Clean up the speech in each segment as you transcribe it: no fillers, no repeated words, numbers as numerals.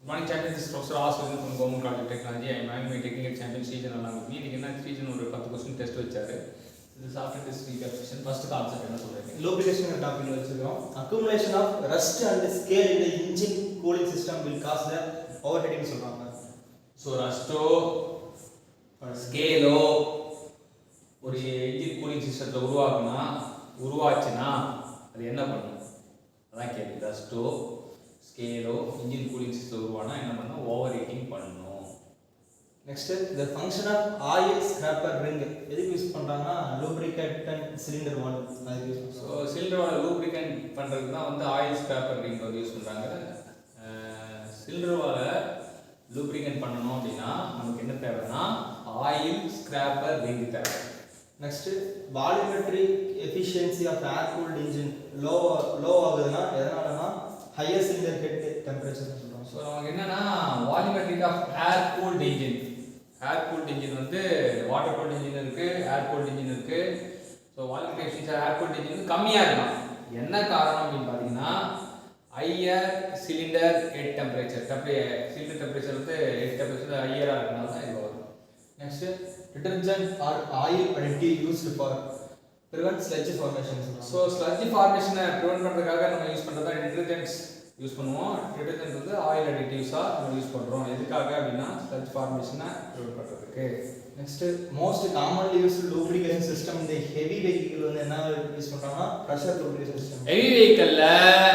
Morning champion, this is Professor Aswin from Government College of Technology. I am having my technical champions region along with me. இன்னைக்கு என்ன region ஒரு 10 question test வச்சாரு. This after this recap session first concept என்ன சொல்றீங்க? Lubrication topic வச்சிருக்கோம். Accumulation of rust and scale in the engine cooling system will cause the overheating சொல்றாங்க. So rustோ scaleோ ஒரு engine cooling system உருவாச்சுனா அது என்ன பண்ணும்? அதான் கேள்வி. ரustோ scale engine cooling system உருவானா என்ன பண்ணும்? overheating பண்ணும். Next the function of oil scraper ring எதுக்கு யூஸ் பண்றாங்கன்னா lubricant and cylinder valve அதுக்கு யூஸ் பண்றாங்க. So cylinder valve lubricant பண்றதுக்கு தான் வந்து oil scraper ring வந்து யூஸ் பண்றாங்க. cylinder valve lubricant பண்ணனும் அப்படினா நமக்கு என்ன தேவைனா oil scraper ring தேவை. Next volumetric efficiency of air cooled engine low ஆகுதுன்னா எதனாலனா higher cylinder head temperature சொல்றோம். So நமக்கு என்னன்னா volumetric of air cooled engine வந்து water cooled engine இருக்கு, air cooled engine இருக்கு. So volumetric efficiency air cooled engine கம்மியா இருக்கும். என்ன காரணம் அப்படினு பாத்தீங்கன்னா higher cylinder head temperature. cylinder temperature வந்து head temperature higher இருக்கனால தான் இது வரும். Next detergent or oil additive used for prevent sludge formation. So sludge formation prevent பண்றதுக்காக நம்ம யூஸ் பண்றது detergents யூஸ் பண்ணுவோம். detergent வந்து oil additives நம்ம யூஸ் பண்றோம். எதுக்காக அப்படினா sludge formation prevent பண்றதுக்கு. Next most commonly used lubrication system in the heavy vehicle வந்து என்ன யூஸ் பண்றாங்கன்னா pressure lubrication system. heavy vehicle ல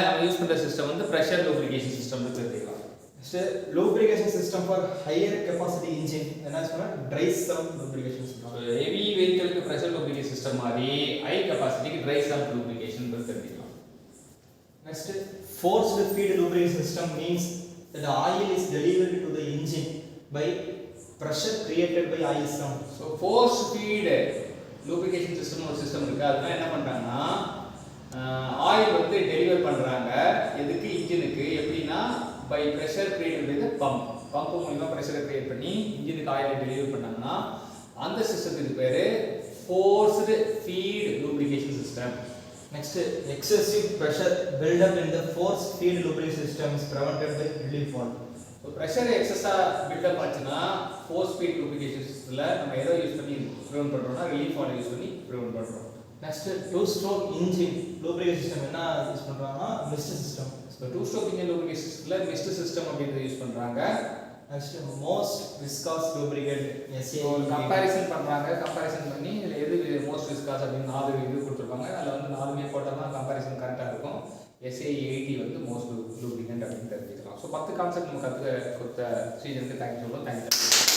நம்ம யூஸ் பண்ற சிஸ்டம் வந்து pressure lubrication system னு தெரிஞ்சுக்கலாம். Next lubrication system for higher capacity engine என்ன சொல்றா dry sump lubrication system. So heavy vehicle க்கு pressure lubrication system மாதிரி high capacity க்கு dry sump lubrication னு தெரிஞ்சுக்கலாம். Next forced feed lubrication system means that the oil is delivered to the engine by pressure created by oil sump. So forced feed lubrication system ஒரு system இருக்கு. அதனால என்ன பண்றாங்கன்னா oil வந்து deliver பண்றாங்க எதுக்கு இன்ஜினுக்கு எப்படினா by pressure created by the pump மூலமா பிரஷரை கிரியேட் பண்ணி இன்ஜினுக்கு ஆயிலை டெலிவர் பண்ணாங்கன்னா அந்த சிஸ்டத்துக்கு பேரு forced feed lubrication system. Next excessive pressure build up in the force feed lubrication system is prevented by relief valve. So pressure excessa build up ஆச்சுனா force feed lubrication systemல நம்ம எதை யூஸ் பண்ணி prevent பண்றோம்னா relief valve use பண்ணி prevent பண்றோம். Next two stroke engine lubrication system என்ன use பண்றாங்கன்னா mist system. So two stroke engine lubrication systemல mist system அப்படிங்கறத யூஸ் பண்றாங்க. Next most viscous lubricant So comparison பண்றாங்க. கம்பேரிசன் பண்ணி இதுல எது most viscous அப்படினு நாலு இது கொடுத்திருப்பாங்க. அதுல வந்து நாலுமே போட்டா தான் கம்பேரிசன் கரெக்ட்டா இருக்கும். SA80 வந்து most lubricant அப்படினு தெரிஞ்சுக்கலாம். So 10 கான்செப்ட் நம்ம கத்துக்க கொடுத்த ஸ்ரீஜனுக்கு தேங்க்ஸ் சொல்றோம். தேங்க்ஸ்.